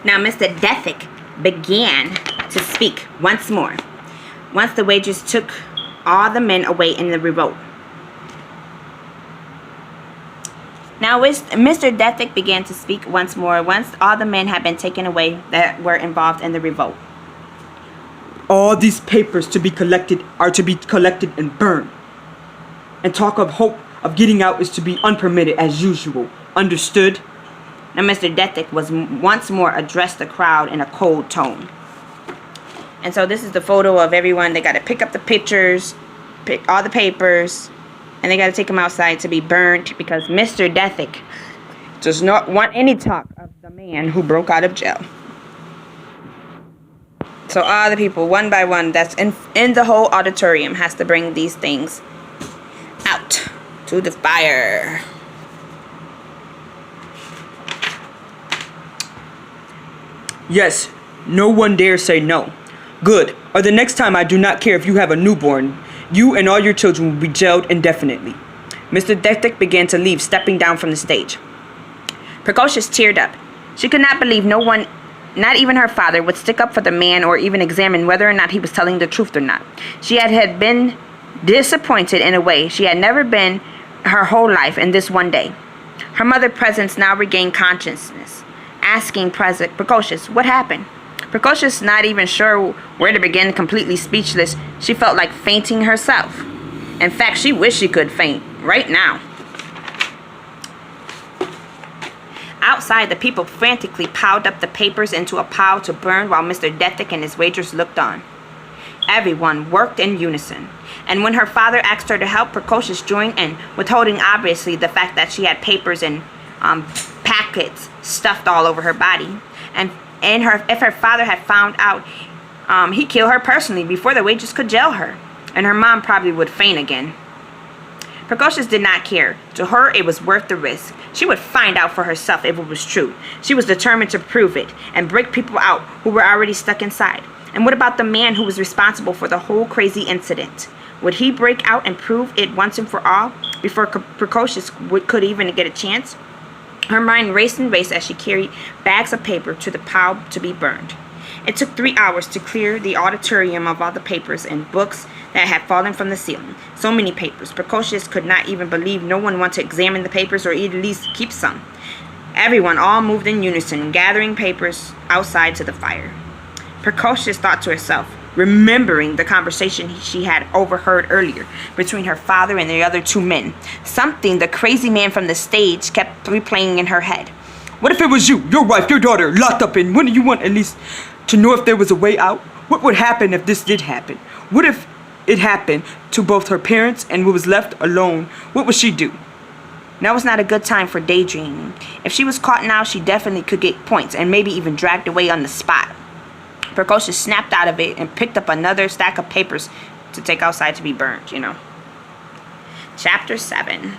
Now Mr. Dethick began to speak once more, once the wagers took all the men away in the revolt. Now Mr. Dethick began to speak once more, once all the men had been taken away that were involved in the revolt. All these papers to be collected are to be collected and burned. And talk of hope of getting out is to be unpermitted as usual. Understood? Now Mr. Dethick was once more addressed the crowd in a cold tone. And so this is the photo of everyone. They got to pick up the pictures, pick all the papers, and they got to take them outside to be burnt because Mr. Dethick does not want any talk of the man who broke out of jail. So all the people, one by one, that's in the whole auditorium has to bring these things out to the fire. Yes, no one dare say no. Good, or the next time I do not care if you have a newborn. You and all your children will be jailed indefinitely. Mr. Dethick began to leave, stepping down from the stage. Precocious teared up. She could not believe no one, not even her father, would stick up for the man or even examine whether or not he was telling the truth or not. She had been disappointed in a way she had never been her whole life in this one day. Her mother's presence now regained consciousness, asking Precocious, what happened? Precocious, not even sure where to begin, completely speechless, she felt like fainting herself. In fact, she wished she could faint right now. Outside, the people frantically piled up the papers into a pile to burn while Mr. Dethick and his wagers looked on. Everyone worked in unison, and when her father asked her to help, Precocious joined in, withholding obviously the fact that she had papers and packets stuffed all over her body. And if her father had found out, he'd kill her personally before the wagers could jail her, and her mom probably would faint again. Precocious did not care. To her, it was worth the risk. She would find out for herself if it was true. She was determined to prove it and break people out who were already stuck inside. And what about the man who was responsible for the whole crazy incident? Would he break out and prove it once and for all before Precocious could even get a chance? Her mind raced and raced as she carried bags of paper to the pile to be burned. It took 3 hours to clear the auditorium of all the papers and books that had fallen from the ceiling. So many papers. Precocious could not even believe no one wanted to examine the papers or at least keep some. Everyone all moved in unison, gathering papers outside to the fire. Precocious thought to herself, remembering the conversation she had overheard earlier between her father and the other two men. Something the crazy man from the stage kept replaying in her head. What if it was you, your wife, your daughter, locked up in? Wouldn't you want at least to know if there was a way out? What would happen if this did happen? What if it happened to both her parents and was left alone? What would she do? Now was not a good time for daydreaming. If she was caught now, she definitely could get points and maybe even dragged away on the spot. Precocious snapped out of it and picked up another stack of papers to take outside to be burned, Chapter 7.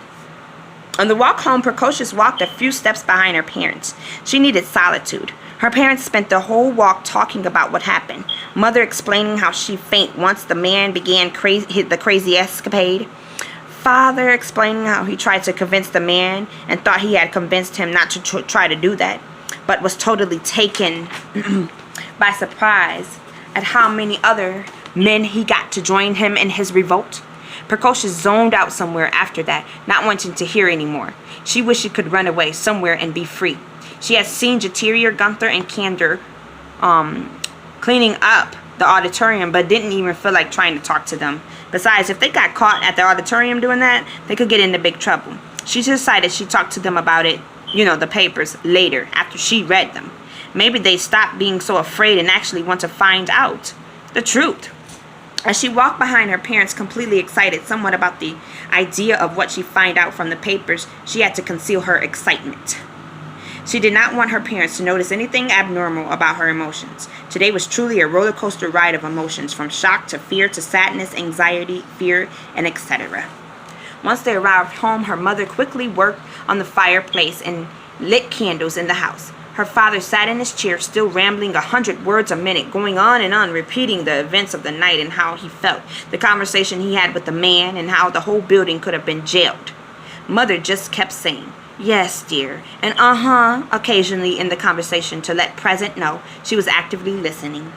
On the walk home, Precocious walked a few steps behind her parents. She needed solitude. Her parents spent the whole walk talking about what happened. Mother explaining how she fainted once the man began the crazy escapade. Father explaining how he tried to convince the man and thought he had convinced him not to try to do that, but was totally taken by surprise at how many other men he got to join him in his revolt. Precocious zoned out somewhere after that, not wanting to hear anymore. She wished she could run away somewhere and be free. She had seen Jatiria, Gunther, and Candor cleaning up the auditorium, but didn't even feel like trying to talk to them. Besides, if they got caught at the auditorium doing that, they could get into big trouble. She decided she'd talk to them about it, the papers, later, after she read them. Maybe they stopped being so afraid and actually want to find out the truth. As she walked behind her parents, completely excited somewhat about the idea of what she find out from the papers, she had to conceal her excitement. She did not want her parents to notice anything abnormal about her emotions. Today was truly a roller coaster ride of emotions, from shock to fear to sadness, anxiety, fear, and etc. Once they arrived home, her mother quickly worked on the fireplace and lit candles in the house. Her father sat in his chair, still rambling 100 words a minute, going on and on, repeating the events of the night and how he felt, the conversation he had with the man, and how the whole building could have been jailed. Mother just kept saying, Yes, dear. And uh-huh occasionally in the conversation to let Present know she was actively listening.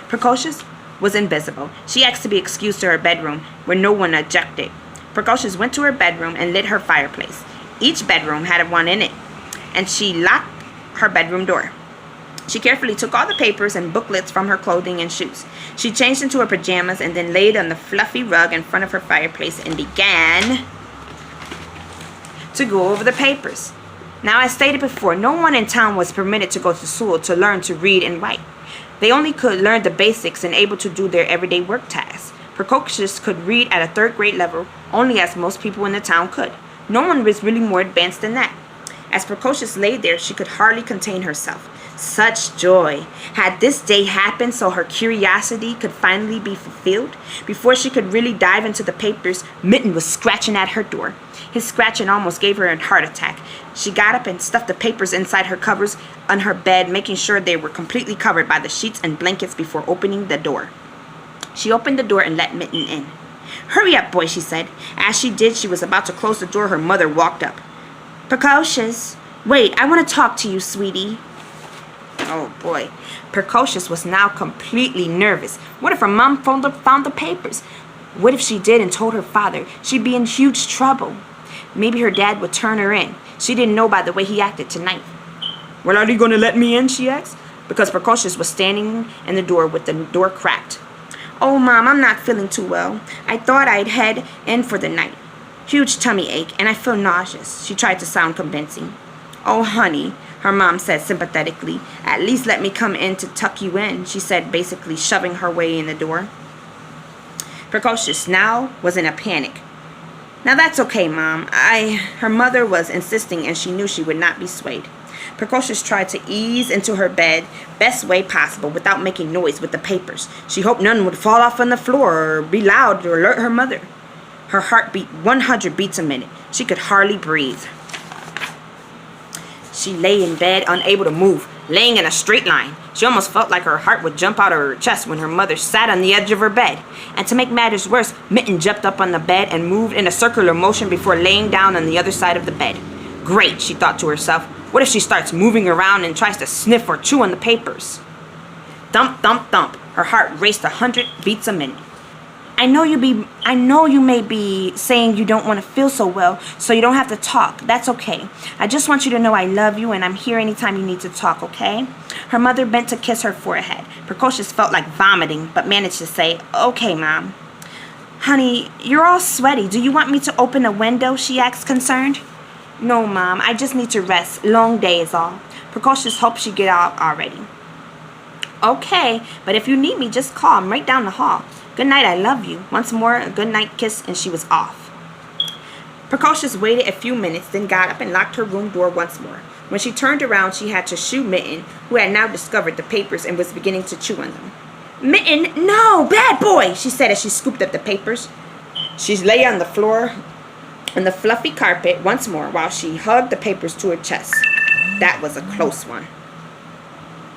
Precocious was invisible. She asked to be excused to her bedroom, where no one objected. Precocious went to her bedroom and lit her fireplace. Each bedroom had one in it, and she locked her bedroom door. She carefully took all the papers and booklets from her clothing and shoes. She changed into her pajamas and then laid on the fluffy rug in front of her fireplace and began to go over the papers. Now, as stated before, no one in town was permitted to go to school to learn to read and write. They only could learn the basics and able to do their everyday work tasks. Precocious could read at a third grade level, only as most people in the town could. No one was really more advanced than that. As Precocious lay there, she could hardly contain herself. Such joy. Had this day happened so her curiosity could finally be fulfilled? Before she could really dive into the papers, Mitten was scratching at her door. His scratching almost gave her a heart attack. She got up and stuffed the papers inside her covers on her bed, making sure they were completely covered by the sheets and blankets before opening the door. She opened the door and let Mitten in. "Hurry up, boy," she said. As she did, she was about to close the door. Her mother walked up. "Precocious, wait, I want to talk to you, sweetie." Oh boy. Precocious was now completely nervous. What if her mom found the papers? What if she did and told her father? She'd be in huge trouble. Maybe her dad would turn her in. She didn't know by the way he acted tonight. "Well, are you going to let me in?" she asked, because Precocious was standing in the door with the door cracked. "Oh, Mom, I'm not feeling too well. I thought I'd head in for the night. Huge tummy ache, and I feel nauseous." She tried to sound convincing. "Oh, honey," her mom said sympathetically. "At least let me come in to tuck you in," she said, basically shoving her way in the door. Precocious now was in a panic. "Now that's okay, Mom. Her mother was insisting, and she knew she would not be swayed. Precocious tried to ease into her bed best way possible without making noise with the papers. She hoped none would fall off on the floor or be loud to alert her mother. Her heart beat 100 beats a minute. She could hardly breathe. She lay in bed, unable to move, laying in a straight line. She almost felt like her heart would jump out of her chest when her mother sat on the edge of her bed. And to make matters worse, Mitten jumped up on the bed and moved in a circular motion before laying down on the other side of the bed. Great, she thought to herself. What if she starts moving around and tries to sniff or chew on the papers? Thump, thump, thump. Her heart raced 100 beats a minute. I know you may be saying you don't want to feel so well, so you don't have to talk. That's okay. I just want you to know I love you and I'm here anytime you need to talk, okay?" Her mother bent to kiss her forehead. Precocious felt like vomiting, but managed to say, "Okay, Mom." "Honey, you're all sweaty. Do you want me to open a window?" she asked, concerned. "No, Mom. I just need to rest. Long day is all." Precocious hoped she'd get out already. "Okay, but if you need me, just call. I'm right down the hall. Good night, I love you." Once more, a good night kiss, and she was off. Precocious waited a few minutes, then got up and locked her room door once more. When she turned around, she had to shoo Mitten, who had now discovered the papers and was beginning to chew on them. "Mitten, no, bad boy," she said as she scooped up the papers. She lay on the floor on the fluffy carpet once more while she hugged the papers to her chest. That was a close one.